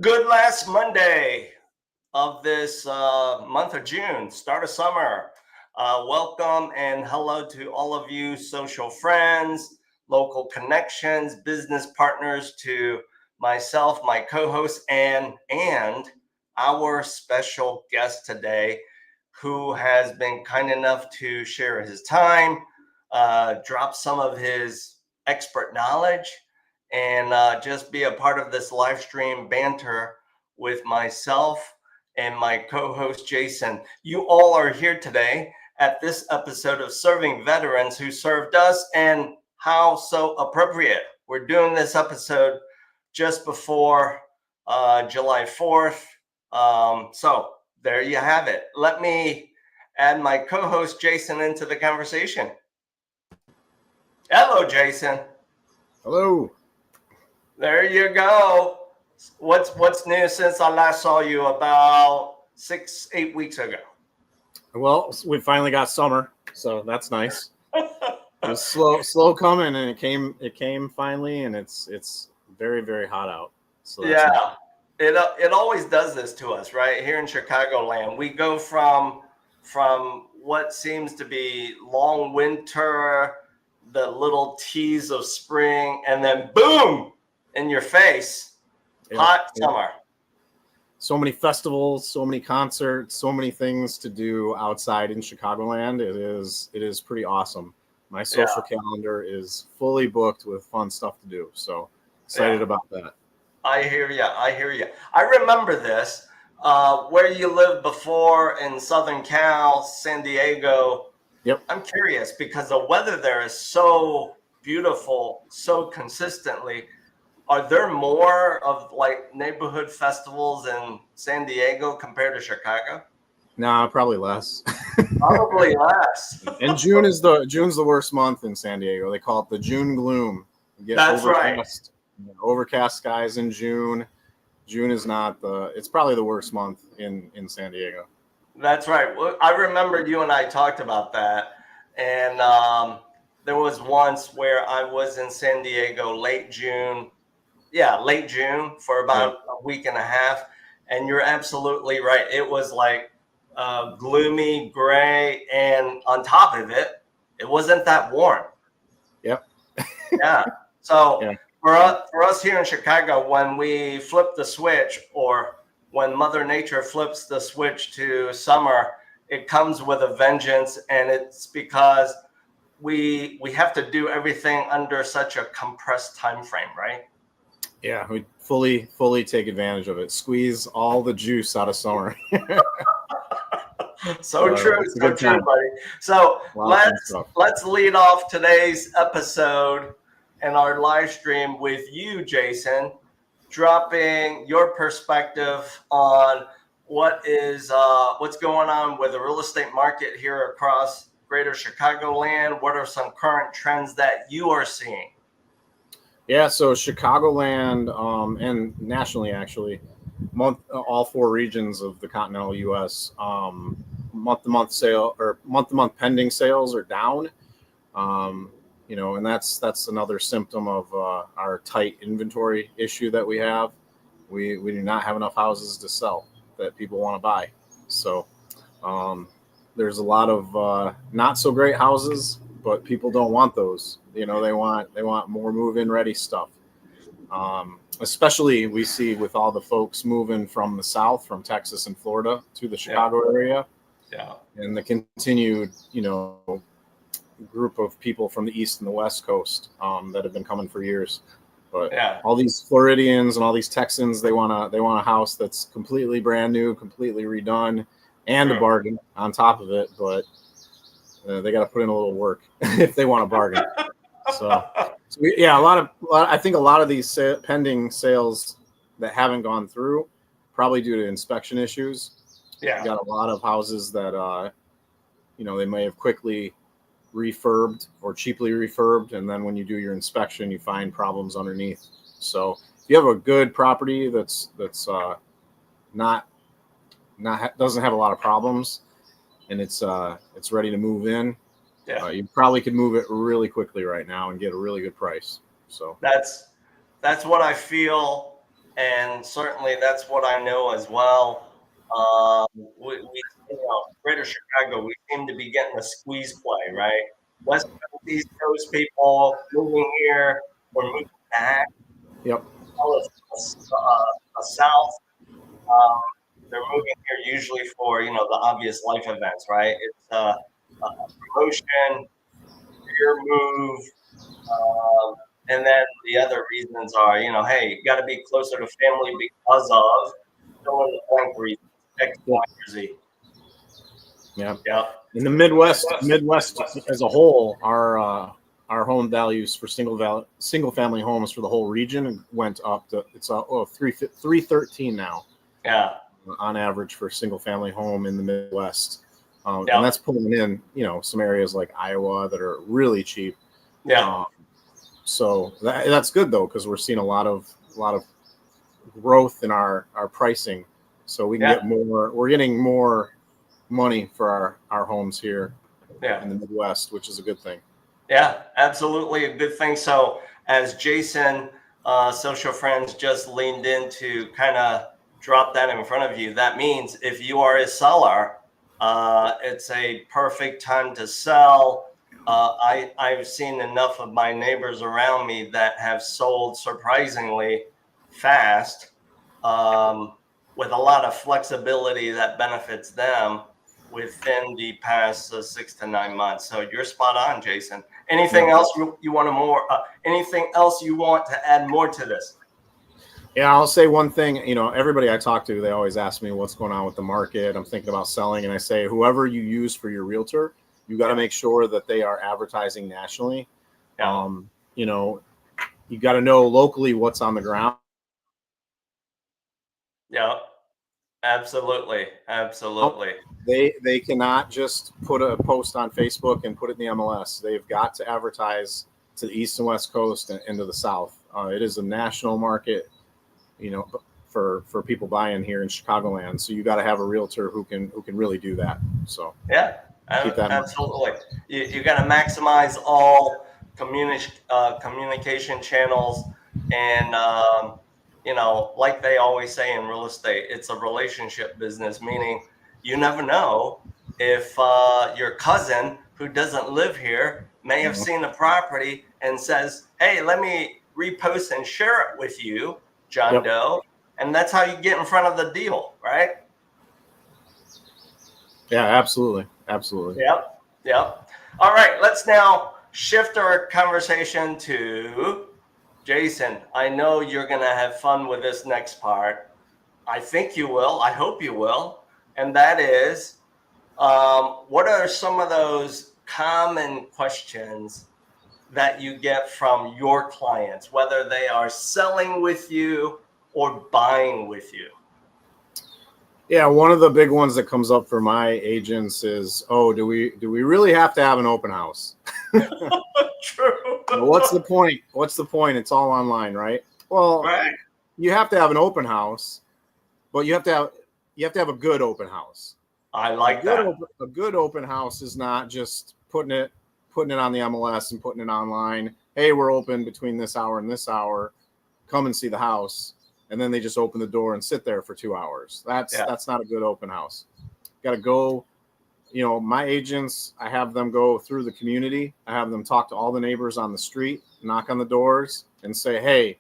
Good last Monday of this month of June, start of summer. Welcome and hello to all of you social friends, local connections, business partners, to myself, my co-host, and our special guest today, who has been kind enough to share his time, drop some of his expert knowledge, and just be a part of this live stream banter with myself and my co-host Jason. You all are here today at this episode of Serving Veterans Who Served Us, and how so appropriate. We're doing this episode just before July 4th. So there you have it. Let me add my co-host Jason into the conversation. Hello, Jason. Hello. There you go. What's new since I last saw you about 6-8 weeks ago? Well, we finally got summer, so that's nice. It was slow coming, and it came finally, and it's very, very hot out. So that's nice. It always does this to us, right? Here in Chicagoland, we go from what seems to be long winter, the little tease of spring, and then boom, in your face, hot summer. So many festivals, so many concerts, so many things to do outside in Chicagoland. It is pretty awesome. My social calendar is fully booked with fun stuff to do. So excited about that. I hear you. I remember this, where you lived before in Southern Cal, San Diego. Yep. I'm curious because the weather there is so beautiful, so consistently. Are there more of like neighborhood festivals in San Diego compared to Chicago? Nah, probably less. Probably less. And June's the worst month in San Diego. They call it the June gloom. That's right. Overcast skies in June. June is it's probably the worst month in San Diego. That's right. Well, I remember you and I talked about that. And there was once where I was in San Diego late June for about a week and a half. And you're absolutely right. It was like gloomy, gray, and on top of it, it wasn't that warm. Yep. Yeah. So for us here in Chicago, when we flip the switch, or when Mother Nature flips the switch to summer, it comes with a vengeance, and it's because we have to do everything under such a compressed time frame, right? Yeah, we fully take advantage of it. Squeeze all the juice out of summer. So true, buddy. So let's lead off today's episode and our live stream with you, Jason, dropping your perspective on what's going on with the real estate market here across Greater Chicagoland. What are some current trends that you are seeing? Yeah, so Chicagoland and nationally, actually, all four regions of the continental U.S. Month-to-month pending sales are down. And that's another symptom of our tight inventory issue that we have. We do not have enough houses to sell that people want to buy. So there's a lot of not so great houses, but people don't want those. They want more move-in ready stuff. Especially we see with all the folks moving from the South, from Texas and Florida to the Chicago area. Yeah. And the continued, group of people from the East and the West Coast that have been coming for years. But Yeah. all these Floridians and all these Texans, they want a house that's completely brand new, completely redone, and a bargain on top of it. But they got to put in a little work if they want a bargain. So yeah, I think a lot of these pending sales that haven't gone through, probably due to inspection issues. Yeah. You got a lot of houses that they may have quickly refurbed or cheaply refurbed, and then when you do your inspection, you find problems underneath. So if you have a good property that's not doesn't have a lot of problems, and it's ready to move in, you probably could move it really quickly right now and get a really good price. So that's what I feel, and certainly that's what I know as well. We Greater Chicago, we seem to be getting a squeeze play, right? West Coast, East Coast people moving here or moving back. Yep. South, they're moving here usually for the obvious life events, right? It's a promotion, career move, and then the other reasons are, hey, you got to be closer to family because of fill in the blank reasons. X, Y, or Z. Yeah. Yeah. In the Midwest as a whole, our home values for single family homes for the whole region went up to 313 now. Yeah. On average for a single family home in the Midwest. And that's pulling in, some areas like Iowa that are really cheap. Yeah. So that's good though, because we're seeing a lot of growth in our pricing. So we can get more. We're getting more money for our homes here in the Midwest, which is a good thing. Yeah, absolutely a good thing. So as Jason, Social Friends, just leaned in to kind of drop that in front of you, that means if you are a seller, it's a perfect time to sell. I've seen enough of my neighbors around me that have sold surprisingly fast, with a lot of flexibility that benefits them within the past 6 to 9 months. So you're spot on, Jason. Anything else you want anything else you want to add more to this? Yeah, I'll say one thing. Everybody I talk to, they always ask me what's going on with the market. I'm thinking about selling, and I say, whoever you use for your realtor, you got to make sure that they are advertising nationally. You got to know locally what's on the ground. Yeah, absolutely. They cannot just put a post on Facebook and put it in the MLS. They've got to advertise to the East and West Coast and to the South. It is a national market, for people buying here in Chicagoland. So you got to have a realtor who can really do that. So keep that absolutely. You got to maximize all communication channels, and like they always say in real estate, it's a relationship business, meaning you never know if your cousin who doesn't live here may have seen the property and says, hey, let me repost and share it with you, John Doe. And that's how you get in front of the deal, right? Yeah, absolutely. Yep. All right, let's now shift our conversation to Jason. I know you're going to have fun with this next part. I think you will. I hope you will. And that is, what are some of those common questions that you get from your clients, whether they are selling with you or buying with you? Yeah, one of the big ones that comes up for my agents is, do we really have to have an open house? True. What's the point? It's all online, right? Well, you have to have an open house, but you have to have a good open house. I like that. A good open house is not just putting it on the MLS and putting it online. Hey, we're open between this hour and this hour. Come and see the house. And then they just open the door and sit there for 2 hours. That's not a good open house. Got to go. My agents, I have them go through the community. I have them talk to all the neighbors on the street, knock on the doors, and say, hey,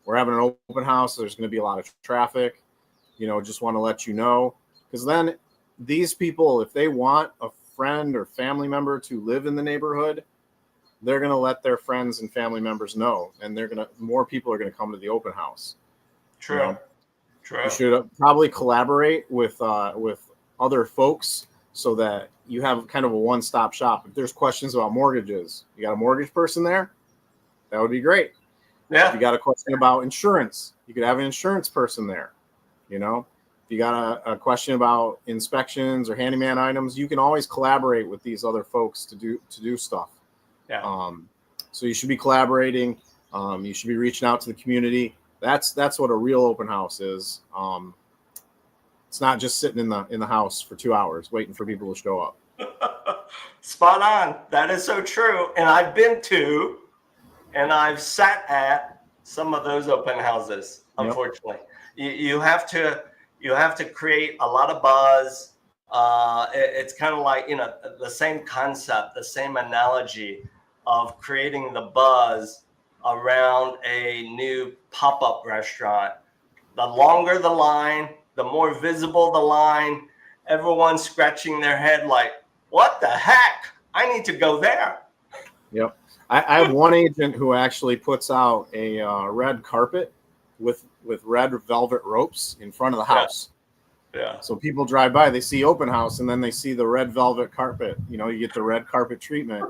we're having an open house. There's going to be a lot of traffic. Just want to let you know. Because then these people, if they want a friend or family member to live in the neighborhood, they're going to let their friends and family members know, and more people are going to come to the open house. True. You know? True. You should probably collaborate with other folks so that you have kind of a one-stop shop. If there's questions about mortgages, you got a mortgage person there, that would be great. Yeah. If you got a question about insurance, you could have an insurance person there. You know, if you got a question about inspections or handyman items, you can always collaborate with these other folks to do stuff. Yeah. So you should be collaborating. You should be reaching out to the community. That's what a real open house is. It's not just sitting in the house for 2 hours waiting for people to show up. Spot on. That is so true. And I've been to, and I've sat at some of those open houses. Unfortunately, yep. You have to create a lot of buzz. It's kind of like, the same concept, the same analogy of creating the buzz around a new pop-up restaurant. The longer the line, the more visible the line, everyone's scratching their head like, what the heck? I need to go there. Yep. I have one agent who actually puts out a red carpet with red velvet ropes in front of the house. Yeah. So people drive by, they see open house, and then they see the red velvet carpet. You get the red carpet treatment.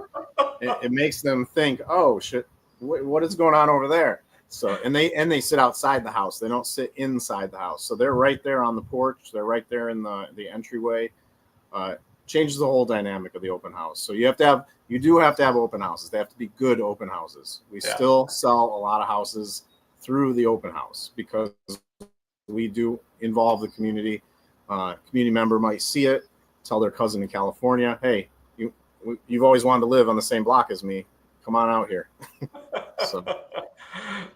It makes them think, oh shit, what is going on over there? So and they sit outside the house. They don't sit inside the house. So they're right there on the porch. They're right there in the entryway. Changes the whole dynamic of the open house. So you do have to have open houses. They have to be good open houses. We still sell a lot of houses through the open house because we do involve the community. Community member might see it, tell their cousin in California, hey, you've always wanted to live on the same block as me. Come on out here. So.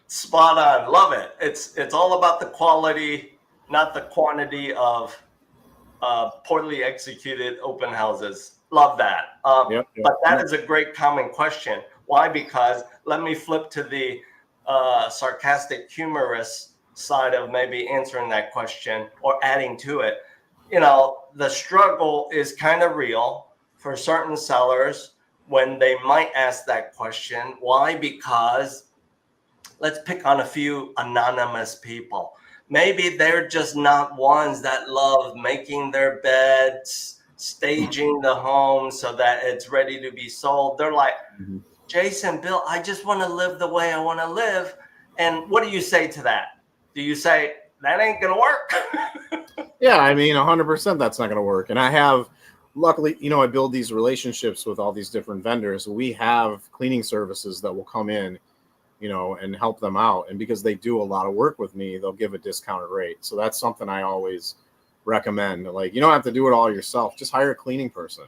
Spot on. Love it. It's all about the quality, not the quantity of poorly executed open houses. Love that. But that is a great common question. Why? Because let me flip to the sarcastic, humorous side of maybe answering that question or adding to it. The struggle is kind of real for certain sellers when they might ask that question. Why? Because let's pick on a few anonymous people. Maybe they're just not ones that love making their beds, staging the home so that it's ready to be sold. They're like, Jason, Bill, I just want to live the way I want to live. And what do you say to that? Do you say, that ain't going to work? Yeah, I mean, 100% that's not going to work. And I have, luckily, I build these relationships with all these different vendors. We have cleaning services that will come in, and help them out. And because they do a lot of work with me, they'll give a discounted rate. So that's something I always recommend. Like, you don't have to do it all yourself. Just hire a cleaning person.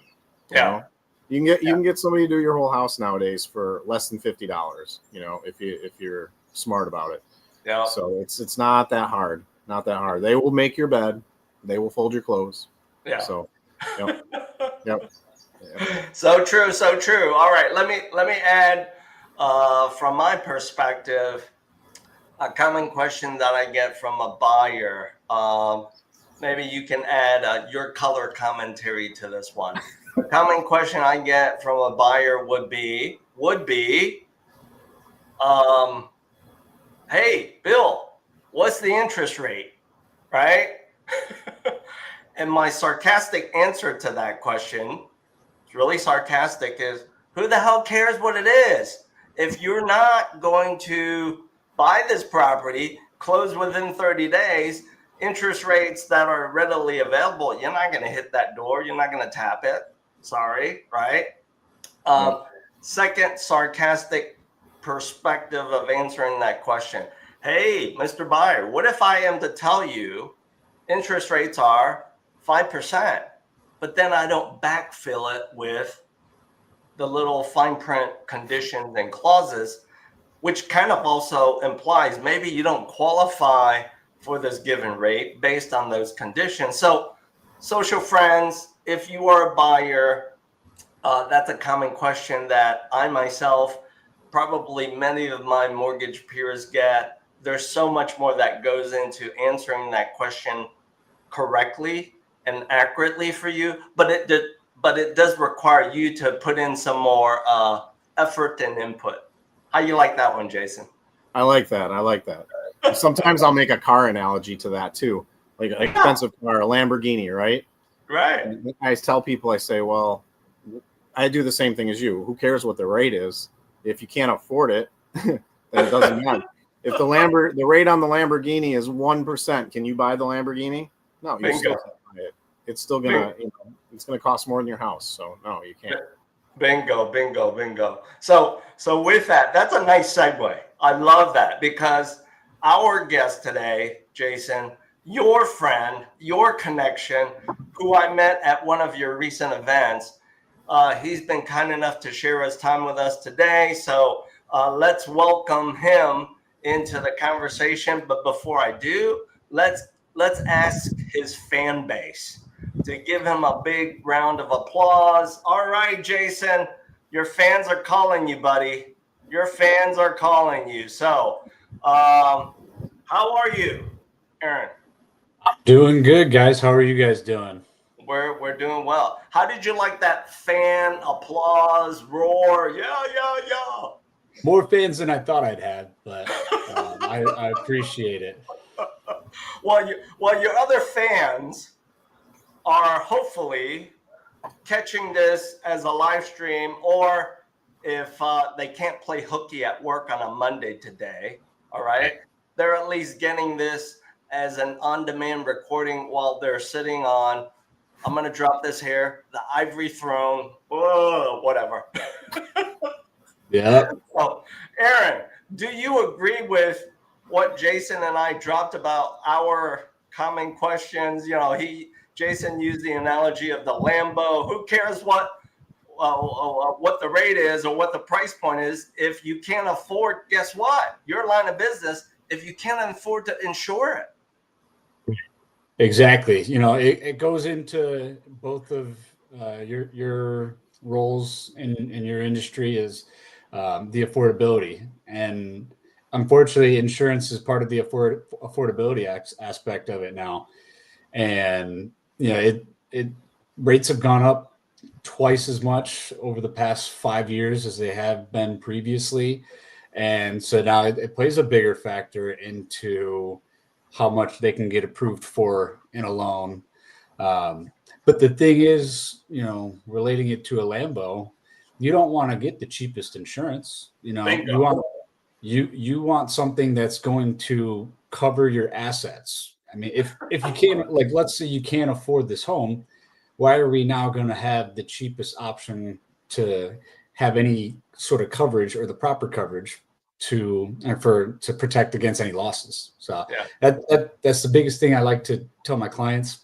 You can get somebody to do your whole house nowadays for less than $50, if you're smart about it. Yeah. So it's not that hard. Not that hard. They will make your bed. They will fold your clothes. Yeah. So, yep. So true. So true. All right. Let me add, from my perspective, a common question that I get from a buyer. Maybe you can add your color commentary to this one. A common question I get from a buyer would be, hey, Bill, what's the interest rate, right? And my sarcastic answer to that question, it's really sarcastic, is who the hell cares what it is? If you're not going to buy this property, close within 30 days, interest rates that are readily available, you're not going to hit that door. You're not going to tap it. Sorry, right? Second sarcastic perspective of answering that question. Hey, Mr. Buyer, what if I am to tell you interest rates are 5%, but then I don't backfill it with the little fine print conditions and clauses, which kind of also implies maybe you don't qualify for this given rate based on those conditions. So, social friends, if you are a buyer, that's a common question that I myself, probably many of my mortgage peers get. There's so much more that goes into answering that question correctly and accurately for you, but it does require you to put in some more effort and input. How you like that one, Jason? I like that. I like that. Sometimes I'll make a car analogy to that too, like an expensive car, a Lamborghini, right? Right. And I tell people, I say, well, I do the same thing as you. Who cares what the rate is? If you can't afford it, then it doesn't matter. If the rate on the Lamborghini is 1%, can you buy the Lamborghini? No, you still can't buy it. It's still gonna, it's gonna cost more than your house. So no, you can't. Bingo, bingo, bingo. So with that, that's a nice segue. I love that because our guest today, Jason, your friend, your connection, who I met at one of your recent events, he's been kind enough to share his time with us today. So let's welcome him into the conversation. But before I do, let's ask his fan base to give him a big round of applause. All right, Jason, your fans are calling you, buddy. Your fans are calling you. So, how are you, Aaron? Doing good, guys. How are you guys doing? We're doing well. How did you like that fan applause roar? Yeah, yeah, yeah. More fans than I thought I'd have, but I appreciate it. Well, your other fans are hopefully catching this as a live stream, or if they can't play hooky at work on a Monday today, all right, they're at least getting this as an on-demand recording while they're sitting on, I'm going to drop this here, the ivory throne, whoa, whatever. Yeah. So, Aaron, do you agree with what Jason and I dropped about our common questions? You know, Jason used the analogy of the Lambo. Who cares what the rate is or what the price point is? If you can't afford, guess what? Your line of business, if you can't afford to insure it. Exactly. You know, it goes into both of your roles in your industry is the affordability. And unfortunately, insurance is part of the affordability aspect of it now. And rates have gone up twice as much over the past 5 years as they have been previously. And so now it plays a bigger factor into how much they can get approved for in a loan. But the thing is, relating it to a Lambo, you don't want to get the cheapest insurance. You want something that's going to cover your assets. I mean, if you can't, like, let's say you can't afford this home, why are we now going to have the cheapest option to have any sort of coverage or the proper coverage to protect against any losses? So that's the biggest thing I like to tell my clients.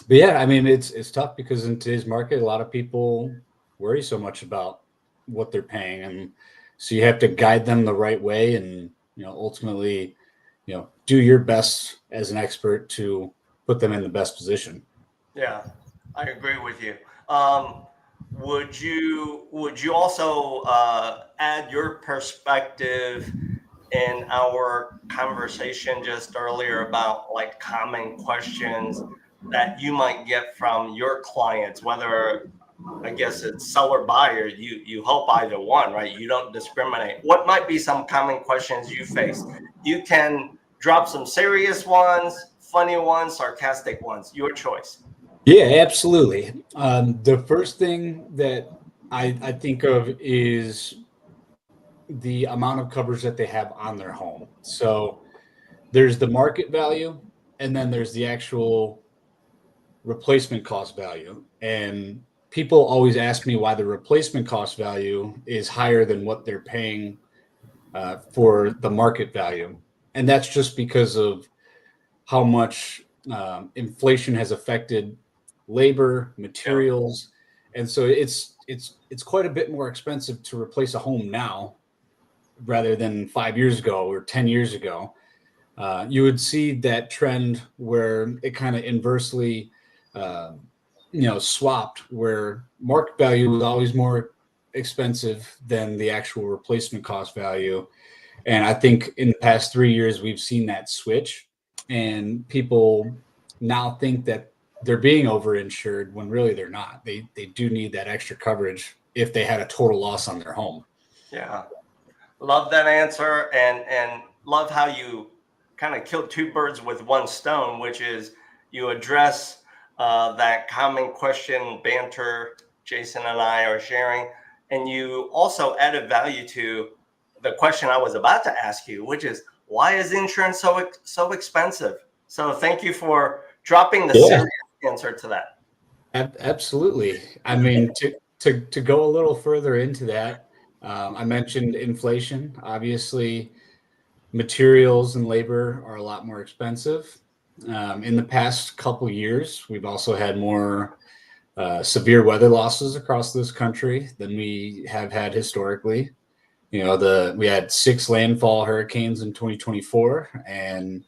But yeah, I mean, it's tough because in today's market, a lot of people worry so much about what they're paying, and so you have to guide them the right way, and ultimately, do your best as an expert to put them in the best position. Yeah, I agree with you. Would you also add your perspective in our conversation just earlier about like common questions that you might get from your clients, whether I guess it's seller buyer, you hope either one, right? You don't discriminate. What might be some common questions you face? You can drop some serious ones, funny ones, sarcastic ones, your choice. Yeah, absolutely. The first thing that I think of is the amount of coverage that they have on their home. So there's the market value, and then there's the actual replacement cost value. And people always ask me why the replacement cost value is higher than what they're paying for the market value. And that's just because of how much inflation has affected labor, materials. And so it's quite a bit more expensive to replace a home now rather than 5 years ago or 10 years ago. You would see that trend where it kind of inversely swapped, where market value was always more expensive than the actual replacement cost value. And I think in the past 3 years, we've seen that switch, and people now think that they're being overinsured when really they're not. They do need that extra coverage if they had a total loss on their home. Yeah. Love that answer, and love how you kind of killed two birds with one stone, which is you address that common question banter Jason and I are sharing, and you also added value to the question I was about to ask you, which is why is insurance so expensive? So thank you for dropping the serious answer to that. Absolutely. I mean, to go a little further into that, I mentioned inflation. Obviously, materials and labor are a lot more expensive. In the past couple years, we've also had more severe weather losses across this country than we have had historically. You know, we had 6 landfall hurricanes in 2024 and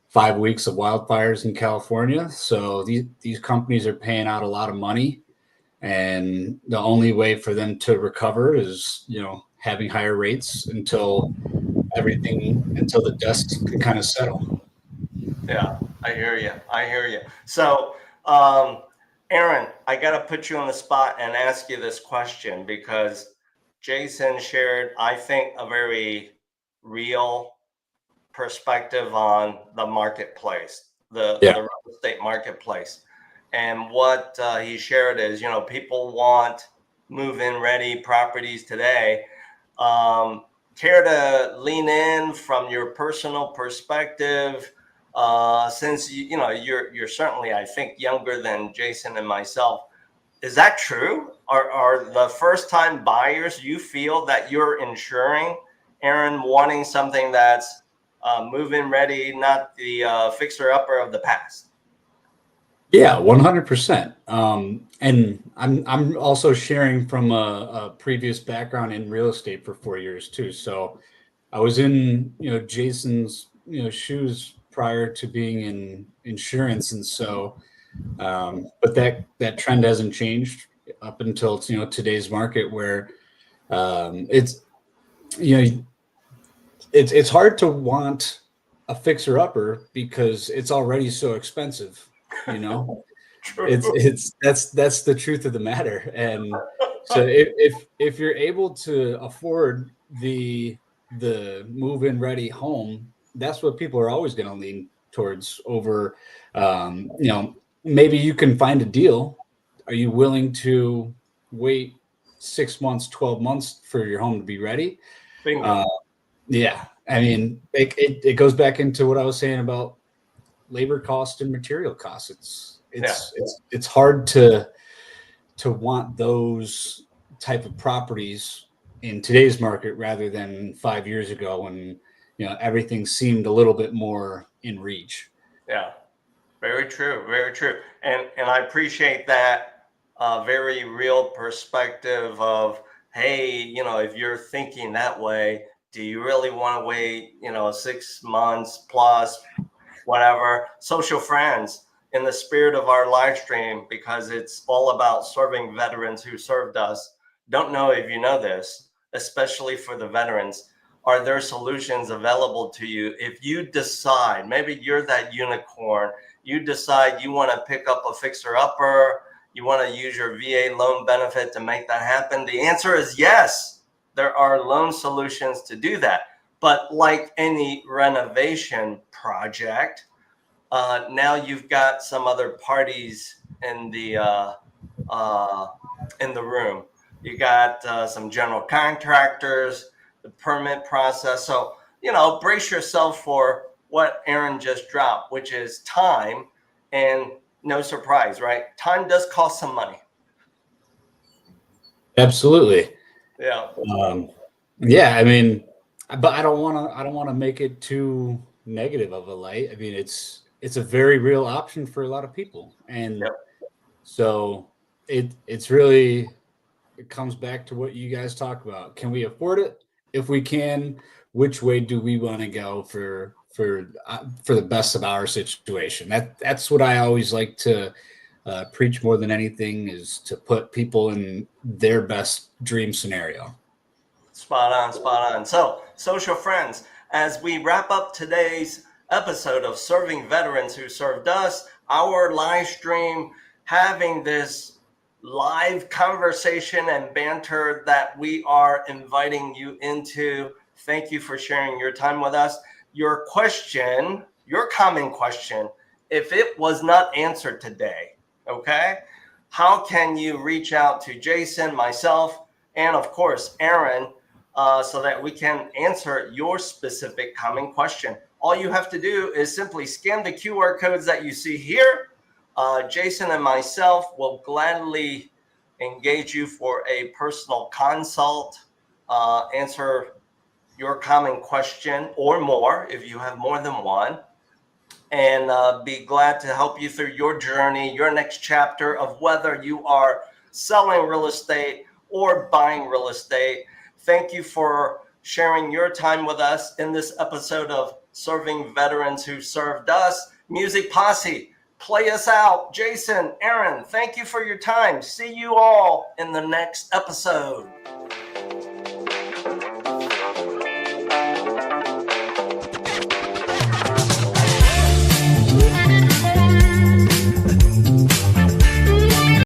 5 weeks of wildfires in California. So these companies are paying out a lot of money, and the only way for them to recover is, you know, having higher rates until the dust can kind of settle. Yeah, I hear you. I hear you. So, Aaron, I got to put you on the spot and ask you this question because Jason shared, I think, a very real perspective on the marketplace, the real estate marketplace. And what he shared is, you know, people want move-in ready properties today. Care to lean in from your personal perspective, since you know you're certainly, I think, younger than Jason and myself. Is that true? Are the first-time buyers, you feel that you're insuring, Aaron, wanting something that's move-in ready, not the fixer-upper of the past? Yeah, 100%. And I'm also sharing from a previous background in real estate for 4 years too. So I was in, you know, Jason's, you know, shoes prior to being in insurance, and so, but that trend hasn't changed up until, you know, today's market where it's, you know, it's hard to want a fixer upper because it's already so expensive, you know. That's the truth of the matter. And so if you're able to afford the move-in ready home, that's what people are always going to lean towards over, you know, maybe you can find a deal. Are you willing to wait 6 months, 12 months for your home to be ready? Bingo. Yeah, I mean, it goes back into what I was saying about labor cost and material costs. It's hard to want those type of properties in today's market rather than 5 years ago when, you know, everything seemed a little bit more in reach. Yeah, very true, very true. And I appreciate that very real perspective of, hey, you know, if you're thinking that way, do you really want to wait, you know, 6 months plus, whatever? Social friends, in the spirit of our live stream, because it's all about serving veterans who served us. Don't know if you know this, especially for the veterans. Are there solutions available to you if you decide, maybe you're that unicorn, you decide you want to pick up a fixer upper, you want to use your VA loan benefit to make that happen? The answer is yes. There are loan solutions to do that. But like any renovation project, now you've got some other parties in the room. You got some general contractors, the permit process. So, you know, brace yourself for what Aaron just dropped, which is time. And no surprise, right? Time does cost some money. Absolutely. Yeah. Yeah, I mean, but I don't want to make it too negative of a light. I mean, it's a very real option for a lot of people, and so it's really, it comes back to what you guys talk about. Can we afford it? If we can, which way do we want to go for the best of our situation? That's what I always like to preach more than anything, is to put people in their best dream scenario. Spot on, spot on. So, social friends, as we wrap up today's episode of Serving Veterans Who Served Us, our live stream, having this live conversation and banter that we are inviting you into. Thank you for sharing your time with us. Your question, your common question, if it was not answered today, okay, how can you reach out to Jason, myself, and of course, Aaron, so that we can answer your specific common question? All you have to do is simply scan the QR codes that you see here. Jason and myself will gladly engage you for a personal consult, answer your common question or more if you have more than one, and be glad to help you through your journey, your next chapter of whether you are selling real estate or buying real estate. Thank you for sharing your time with us in this episode of Serving Veterans Who Served Us. Music Posse, play us out. Jason, Aaron, thank you for your time. See you all in the next episode.